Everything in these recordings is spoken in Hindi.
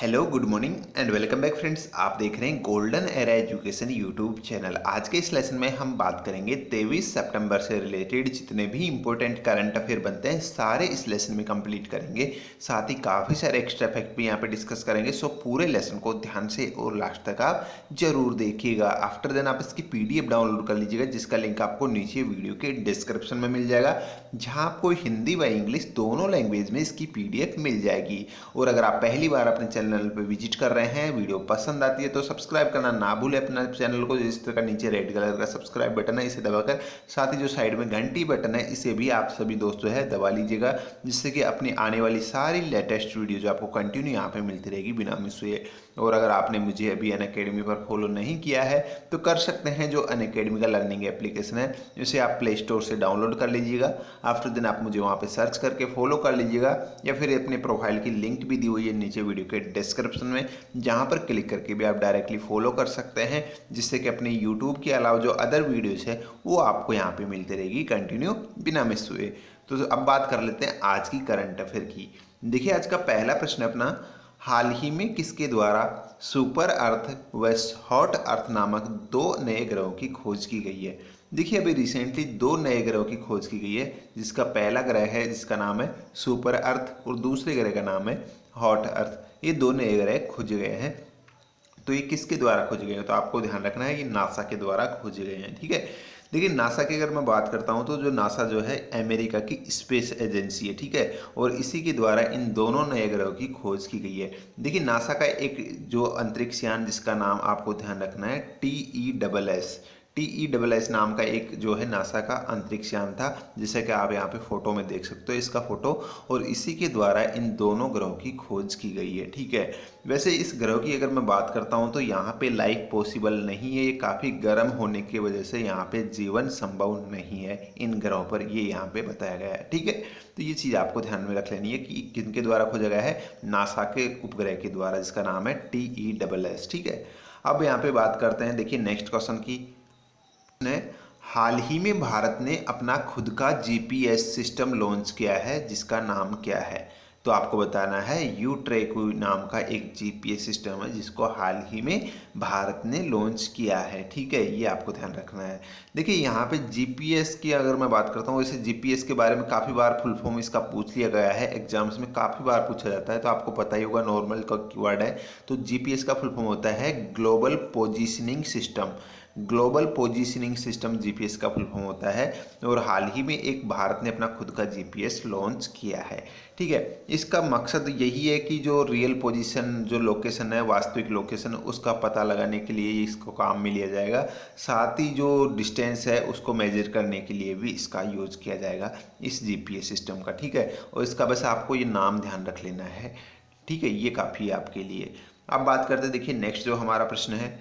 Hello good morning and welcome back friends. आप देख रहे हैं golden era education YouTube channel. आज के इस लेसन में हम बात करेंगे 23 सितंबर से रिलेटेड जितने भी इंपॉर्टेंट करंट अफेयर बनते हैं सारे इस लेसन में कंप्लीट करेंगे। साथ ही काफ़ी सारे एक्स्ट्रा फैक्ट भी यहाँ पे डिस्कस करेंगे। सो पूरे लेसन को ध्यान से और लास्ट तक आप जरूर देखिएगा। आफ्टर देन आप इसकी PDF डाउनलोड कर लीजिएगा, जिसका लिंक आपको नीचे वीडियो के डिस्क्रिप्शन में मिल जाएगा, जहाँ आपको हिंदी व इंग्लिश दोनों लैंग्वेज में इसकी PDF मिल जाएगी। और अगर आप पहली बार अपने चैनल पर विजिट कर रहे हैं, वीडियो पसंद आती है तो सब्सक्राइब करना ना भूलें अपना चैनल को। जिस तरह का नीचे रेड कलर का सब्सक्राइब बटन है इसे दबाकर, साथ ही जो साइड में घंटी बटन है इसे भी आप सभी दोस्तों है दबा लीजिएगा, जिससे कि अपनी आने वाली सारी लेटेस्ट वीडियो जो आपको कंटिन्यू यहाँ पे मिलती रहेगी बिना मिस हुए। और अगर आपने मुझे अभी अनअकैडमी पर फॉलो नहीं किया है तो कर सकते हैं। जो अनअकैडमी का लर्निंग एप्लीकेशन है इसे आप प्ले स्टोर से डाउनलोड कर लीजिएगा। आफ्टर दिन आप मुझे वहाँ पे सर्च करके फॉलो कर लीजिएगा, या फिर अपने प्रोफाइल की लिंक भी दी हुई है नीचे वीडियो के डिस्क्रिप्शन में, जहाँ पर क्लिक करके भी आप डायरेक्टली फॉलो कर सकते हैं, जिससे कि अपने यूट्यूब के अलावा जो अदर वीडियोज़ है वो आपको यहाँ पे मिलती रहेगी कंटिन्यू बिना मिस हुए। तो अब बात कर लेते हैं आज की करंट अफेयर की। देखिए आज का पहला प्रश्न अपना, हाल ही में किसके द्वारा सुपर अर्थ व हॉट अर्थ नामक दो नए ग्रहों की खोज की गई है। देखिए अभी रिसेंटली दो नए ग्रहों की खोज की गई है, जिसका पहला ग्रह है जिसका नाम है सुपर अर्थ और दूसरे ग्रह का नाम है हॉट अर्थ। ये दो नए ग्रह खोजे गए हैं। तो ये किसके द्वारा खोजे गए हैं, तो आपको ध्यान रखना है ये नासा के द्वारा खोजे गए हैं। ठीक है, देखिए नासा की अगर मैं बात करता हूँ तो जो नासा जो है अमेरिका की स्पेस एजेंसी है। ठीक है, और इसी के द्वारा इन दोनों नए ग्रहों की खोज की गई है। देखिए नासा का एक जो अंतरिक्ष यान जिसका नाम आपको ध्यान रखना है TESS नाम का एक जो है नासा का अंतरिक्ष यान था, जिसे कि आप यहाँ पे फोटो में देख सकते हो इसका फोटो। और इसी के द्वारा इन दोनों ग्रहों की खोज की गई है। ठीक है, वैसे इस ग्रह की अगर मैं बात करता हूँ तो यहाँ पे लाइफ पॉसिबल नहीं है। ये काफ़ी गर्म होने की वजह से यहाँ पे जीवन संभव नहीं है इन ग्रहों पर, ये यहाँ पे बताया गया है। ठीक है, तो ये चीज़ आपको ध्यान में रख लेनी है कि किनके द्वारा खोजा गया है, नासा के उपग्रह के द्वारा जिसका नाम है TESS। ठीक है, अब यहाँ पे बात करते हैं देखिए नेक्स्ट क्वेश्चन की। ने हाल ही में भारत ने अपना खुद का GPS सिस्टम लॉन्च किया है, जिसका नाम क्या है। तो आपको बताना है U-Track नाम का एक GPS सिस्टम है जिसको हाल ही में भारत ने लॉन्च किया है। ठीक है, ये आपको ध्यान रखना है। देखिए यहाँ पे GPS की अगर मैं बात करता हूँ, इसे GPS के बारे में काफ़ी बार फुल फॉर्म इसका पूछ लिया गया है, एग्जाम्स में काफ़ी बार पूछा जाता है, तो आपको पता ही होगा नॉर्मल का कीवर्ड है। तो GPS का फुल फॉर्म होता है global positioning system. Global positioning system GPS का फुल फॉर्म होता है। और हाल ही में एक भारत ने अपना खुद का GPS लॉन्च किया है। ठीक है, इसका मकसद यही है कि जो रियल पोजीशन जो लोकेशन है, वास्तविक लोकेशन, उसका पता लगाने के लिए इसको काम में लिया जाएगा। साथ ही जो डिस्टेंस है उसको मेजर करने के लिए भी इसका यूज किया जाएगा इस GPS सिस्टम का। ठीक है, और इसका बस आपको ये नाम ध्यान रख लेना है। ठीक है, ये काफ़ी है आपके लिए। अब बात करते हैं, देखिए नेक्स्ट जो हमारा प्रश्न है,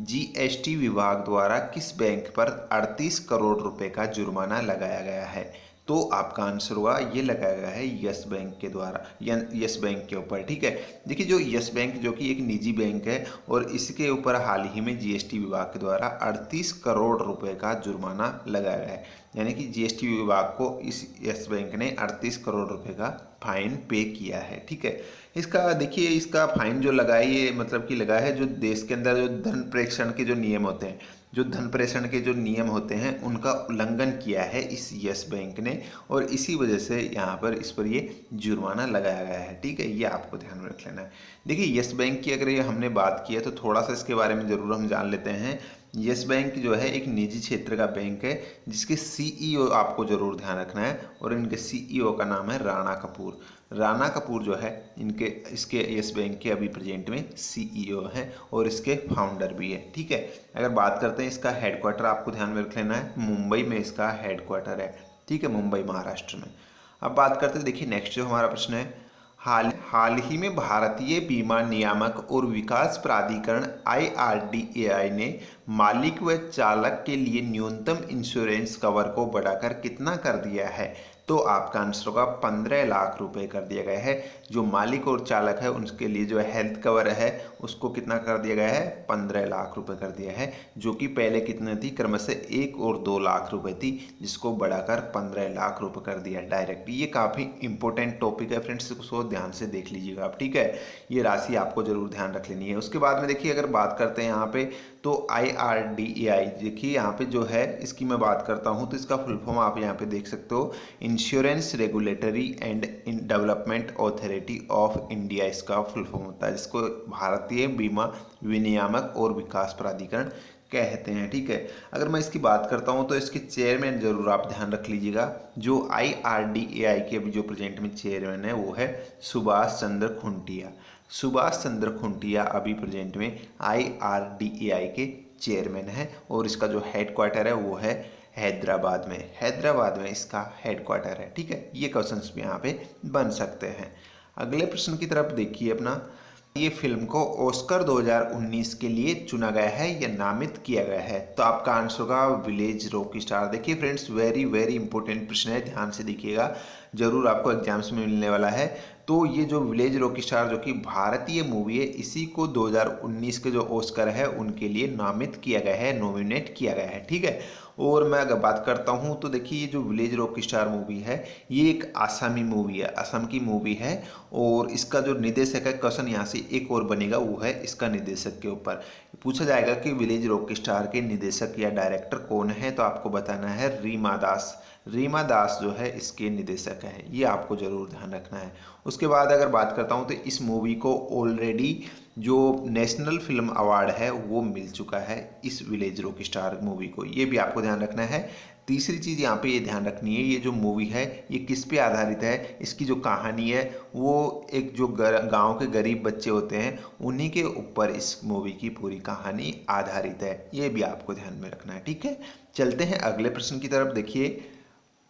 GST विभाग द्वारा किस बैंक पर 38 करोड़ रुपए का जुर्माना लगाया गया है। तो आपका आंसर होगा ये लगाया गया है यस बैंक के द्वारा, यस बैंक के ऊपर। ठीक है, देखिए जो यस बैंक जो कि एक निजी बैंक है, और इसके ऊपर हाल ही में GST विभाग के द्वारा 38 करोड़ रुपए का जुर्माना लगाया गया है। यानी कि GST विभाग को इस यस बैंक ने 38 करोड़ रुपए का फाइन पे किया है। ठीक है, इसका देखिए इसका फाइन जो लगा है ये मतलब कि लगा है जो देश के अंदर जो धन प्रेषण के जो नियम होते हैं, जो धन प्रेषण के जो नियम होते हैं उनका उल्लंघन किया है इस यस बैंक ने, और इसी वजह से यहाँ पर इस पर ये जुर्माना लगाया गया है। ठीक है, ये आपको ध्यान में रख लेना है। देखिए यस बैंक की अगर ये हमने बात की है तो थोड़ा सा इसके बारे में ज़रूर हम जान लेते हैं। यस बैंक जो है एक निजी क्षेत्र का बैंक है, जिसके CEO आपको ज़रूर ध्यान रखना है, और इनके CEO का नाम है राणा कपूर। राणा कपूर जो है इनके इसके यस बैंक के अभी प्रेजेंट में CEO हैं, और इसके फाउंडर भी है। ठीक है, अगर बात करते हैं इसका हेडक्वार्टर आपको ध्यान में रख लेना है, मुंबई में इसका हेडक्वार्टर है। ठीक है, मुंबई महाराष्ट्र में। अब बात करते हैं, देखिए नेक्स्ट जो हमारा प्रश्न है, हाल ही में भारतीय बीमा नियामक और विकास प्राधिकरण IRDAI ने मालिक व चालक के लिए न्यूनतम इंश्योरेंस कवर को बढ़ाकर कितना कर दिया है। तो तो आपका आंसर होगा 15 लाख रुपए कर दिया गया है। जो मालिक और चालक है उनके लिए जो हेल्थ कवर है उसको कितना कर दिया गया है, 15 लाख रुपए कर दिया है, जो कि पहले कितने थी, क्रमशः 1 और 2 लाख रुपए थी, जिसको बढ़ाकर 15 लाख रुपए कर दिया डायरेक्ट। ये काफ़ी इंपॉर्टेंट टॉपिक है फ्रेंड्स, इसको ध्यान से देख लीजिएगा आप, ठीक है। ये राशि आपको जरूर ध्यान रख लेनी है। उसके बाद में देखिए अगर बात करते हैं यहाँ पे, तो IRDAI देखिए यहाँ पे जो है इसकी मैं बात करता हूँ तो इसका फुल फॉर्म आप यहाँ पे देख सकते हो, insurance regulatory and development authority of India इसका फुल फॉर्म होता है, जिसको भारतीय बीमा विनियामक और विकास प्राधिकरण कहते हैं, ठीक है। अगर मैं इसकी बात करता हूं तो इसके चेयरमैन जरूर आप ध्यान रख लीजिएगा। जो IRDAI के अभी जो प्रेजेंट में चेयरमैन है वो है सुभाष चंद्र खुंटिया। सुभाष चंद्र खुंटिया अभी प्रेजेंट में IRDAI के चेयरमैन है और इसका जो हेडक्वार्टर है वो है हैदराबाद में। हैदराबाद में इसका हेडक्वार्टर है, ठीक है। ये क्वेश्चंस भी यहाँ पे बन सकते हैं। अगले प्रश्न की तरफ देखिए अपना, ये फिल्म को ऑस्कर 2019 के लिए चुना गया है या नामित किया गया है, तो आपका आंसर होगा विलेज रॉक स्टार। देखिए फ्रेंड्स वेरी वेरी इंपॉर्टेंट प्रश्न है, ध्यान से देखिएगा, जरूर आपको एग्जाम्स में मिलने वाला है। तो ये जो विलेज रॉक स्टार जो कि भारतीय मूवी है, इसी को 2019 के जो ऑस्कर है उनके लिए नामित किया गया है, नॉमिनेट किया गया है, ठीक है। और मैं अगर बात करता हूँ तो देखिए ये जो विलेज रॉक स्टार मूवी है ये एक आसामी मूवी है, असम की मूवी है। और इसका जो निर्देशक है, क्वेश्चन यहाँ से एक और बनेगा, वो है इसका निर्देशक के ऊपर पूछा जाएगा कि विलेज रॉक स्टार के निर्देशक या डायरेक्टर कौन है, तो आपको बताना है रीमा दास। रीमा दास जो है इसके निर्देशक हैं, ये आपको जरूर ध्यान रखना है। उसके बाद अगर बात करता हूँ तो इस मूवी को ऑलरेडी जो नेशनल फिल्म अवार्ड है वो मिल चुका है, इस विलेज रॉक स्टार मूवी को, ये भी आपको ध्यान रखना है। तीसरी चीज़ यहाँ पे ये ध्यान रखनी है, ये जो मूवी है ये किस पे आधारित है, इसकी जो कहानी है वो एक जो गांव के गरीब बच्चे होते हैं उन्हीं के ऊपर इस मूवी की पूरी कहानी आधारित है, ये भी आपको ध्यान में रखना है, ठीक है। चलते हैं अगले प्रश्न की तरफ। देखिए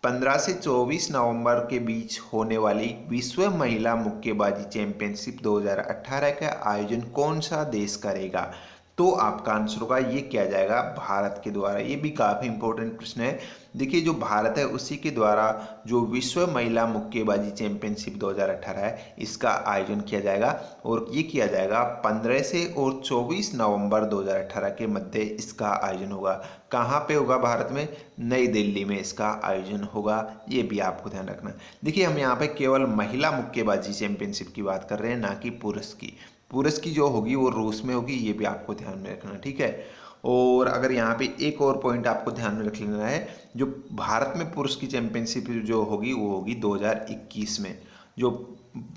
15 से 24 नवंबर के बीच होने वाली विश्व महिला मुक्केबाजी चैंपियनशिप 2018 का आयोजन कौन सा देश करेगा, तो आपका आंसर होगा ये किया जाएगा भारत के द्वारा। ये भी काफ़ी इंपॉर्टेंट प्रश्न है। देखिए जो भारत है उसी के द्वारा जो विश्व महिला मुक्केबाजी चैंपियनशिप 2018 है इसका आयोजन किया जाएगा, और ये किया जाएगा 15 से और 24 नवंबर 2018 के मध्य इसका आयोजन होगा। कहाँ पे होगा भारत में, नई दिल्ली में इसका आयोजन होगा, ये भी आपको ध्यान रखना है। देखिए हम यहाँ पे केवल महिला मुक्केबाजी चैंपियनशिप की बात कर रहे हैं, ना कि पुरुष की। पुरुष की जो होगी वो रूस में होगी, ये भी आपको ध्यान में रखना, ठीक है। और अगर यहाँ पे एक और पॉइंट आपको ध्यान में रख लेना है, जो भारत में पुरुष की चैंपियनशिप जो होगी वो होगी 2021 में। जो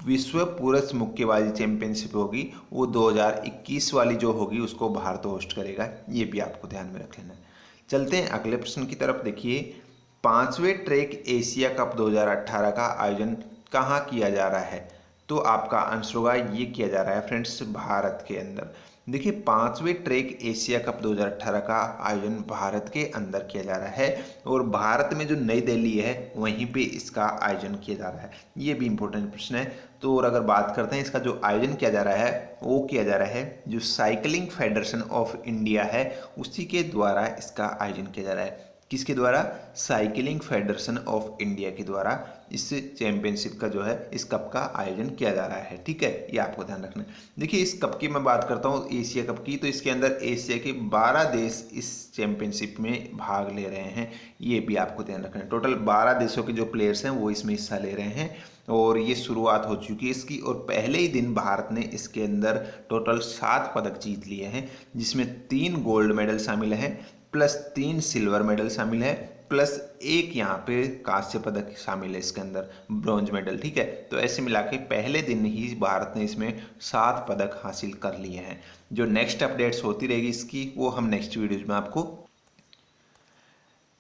विश्व पुरुष मुक्केबाजी चैंपियनशिप होगी वो 2021 वाली जो होगी उसको भारत होस्ट करेगा, ये भी आपको ध्यान में रख लेना है। चलते हैं अगले प्रश्न की तरफ। देखिए 5वें ट्रैक एशिया कप 2018 का आयोजन कहाँ किया जा रहा है, तो आपका आंसर होगा ये किया जा रहा है फ्रेंड्स भारत के अंदर। देखिए 5वें ट्रैक एशिया कप 2018 का आयोजन भारत के अंदर किया जा रहा है, और भारत में जो नई दिल्ली है वहीं पे इसका आयोजन किया जा रहा है, ये भी इंपॉर्टेंट प्रश्न है। तो और अगर बात करते हैं इसका जो आयोजन किया जा रहा है वो किया जा रहा है जो साइकिलिंग फेडरेशन ऑफ इंडिया है उसी के द्वारा इसका आयोजन किया जा रहा है। किसके द्वारा, साइकिलिंग फेडरेशन ऑफ इंडिया के द्वारा इस चैंपियनशिप का जो है इस कप का आयोजन किया जा रहा है, ठीक है। ये आपको ध्यान रखना है। देखिए इस कप की मैं बात करता हूँ एशिया कप की, तो इसके अंदर एशिया के 12 देश इस चैंपियनशिप में भाग ले रहे हैं, ये भी आपको ध्यान रखना है। टोटल 12 देशों के जो प्लेयर्स हैं वो इसमें हिस्सा ले रहे हैं, और ये शुरुआत हो चुकी है इसकी, और पहले ही दिन भारत ने इसके अंदर टोटल 7 पदक जीत लिए हैं, जिसमें 3 गोल्ड मेडल शामिल हैं, प्लस 3 सिल्वर मेडल शामिल है, प्लस 1 यहाँ पे कांस्य पदक शामिल है इसके अंदर, ब्रॉन्ज मेडल, ठीक है। तो ऐसे मिला के पहले दिन ही भारत ने इसमें 7 पदक हासिल कर लिए हैं। जो नेक्स्ट अपडेट्स होती रहेगी इसकी वो हम नेक्स्ट वीडियोज में आपको।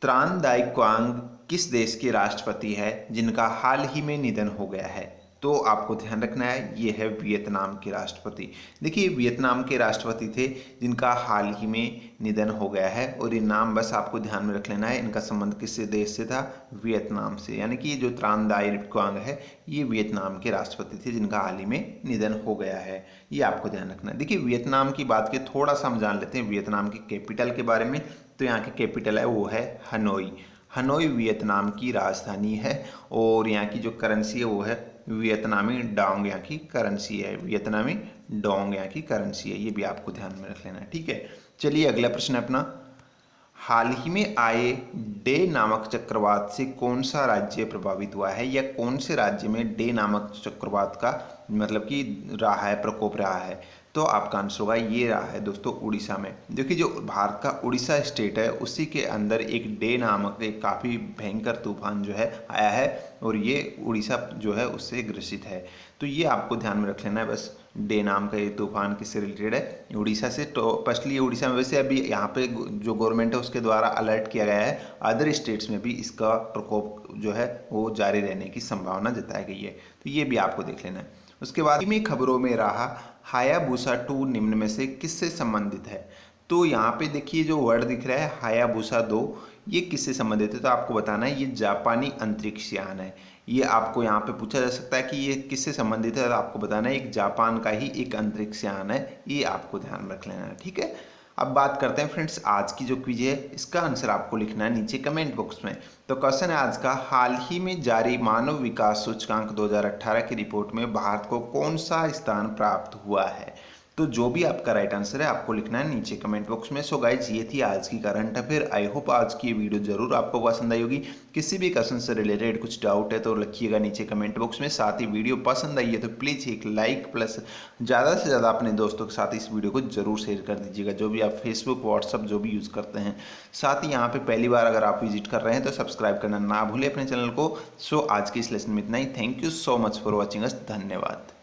त्रान दाई क्वांग किस देश के राष्ट्रपति है जिनका हाल ही में निधन हो गया है, तो आपको ध्यान रखना है ये है वियतनाम के राष्ट्रपति। देखिए वियतनाम के राष्ट्रपति थे जिनका हाल ही में निधन हो गया है, और ये नाम बस आपको ध्यान में रख लेना है, इनका संबंध किस देश से था, वियतनाम से। यानी कि जो त्रान दाई क्वांग है ये वियतनाम के राष्ट्रपति थे जिनका हाल ही में निधन हो गया है, ये आपको ध्यान रखना है। देखिए वियतनाम की बात की थोड़ा सा हम जान लेते हैं वियतनाम की कैपिटल के बारे में। तो यहाँ की कैपिटल है वो है हनोई। हनोई वियतनाम की राजधानी है और यहाँ की जो करेंसी है वो है वियतनामी डोंग, यहाँ की करेंसी है वियतनामी डोंग, यहाँ की करेंसी है। ये भी आपको ध्यान में रख लेना है, ठीक है। चलिए अगला प्रश्न है अपना, हाल ही में आए डे नामक चक्रवात से कौन सा राज्य प्रभावित हुआ है, या कौन से राज्य में डे नामक चक्रवात का मतलब कि रहा है, प्रकोप रहा है। तो आपका आंसर होगा ये रहा है दोस्तों उड़ीसा में। देखिए जो भारत का उड़ीसा स्टेट है उसी के अंदर एक डे नामक एक काफ़ी भयंकर तूफान जो है आया है और ये उड़ीसा जो है उससे ग्रसित है। तो ये आपको ध्यान में रख लेना है बस, डे नाम का ये तूफान किससे रिलेटेड है, उड़ीसा से। तो फर्स्टली उड़ीसा में, वैसे अभी यहाँ पे जो गवर्नमेंट है उसके द्वारा अलर्ट किया गया है, अदर स्टेट्स में भी इसका प्रकोप जो है वो जारी रहने की संभावना जताई गई है। तो ये भी आपको देख लेना है। उसके बाद में खबरों में रहा हायाबुसा 2 निम्न में से किससे संबंधित है। तो यहाँ पे देखिए जो वर्ड दिख रहा है हायाबुसा 2, ये किससे संबंधित है, तो आपको बताना है ये जापानी अंतरिक्ष यान है। ये आपको यहाँ पे पूछा जा सकता है कि ये किससे संबंधित है, तो आपको बताना है एक जापान का ही एक अंतरिक्ष यान है, ये आपको ध्यान में रख लेना है, ठीक है। अब बात करते हैं फ्रेंड्स आज की जो क्विज है इसका आंसर आपको लिखना है नीचे कमेंट बॉक्स में। तो क्वेश्चन है आज का, हाल ही में जारी मानव विकास सूचकांक 2018 की रिपोर्ट में भारत को कौन सा स्थान प्राप्त हुआ है। तो जो भी आपका राइट आंसर है आपको लिखना है नीचे कमेंट बॉक्स में। सो गाइज ये थी आज की करंट अफेयर। आई होप आज की ये वीडियो जरूर आपको पसंद आई होगी। किसी भी क्वेश्चन से रिलेटेड कुछ डाउट है तो लिखिएगा नीचे कमेंट बॉक्स में। साथ ही वीडियो पसंद आई है तो प्लीज़ एक लाइक प्लस ज़्यादा से ज़्यादा अपने दोस्तों के साथ इस वीडियो को जरूर शेयर कर दीजिएगा, जो भी आप फेसबुक व्हाट्सअप जो भी यूज़ करते हैं। साथ ही यहाँ पे पहली बार अगर आप विजिट कर रहे हैं तो सब्सक्राइब करना ना भूलें अपने चैनल को। सो आज की इस लेसन में इतना ही। Thank you so much for watching us. धन्यवाद।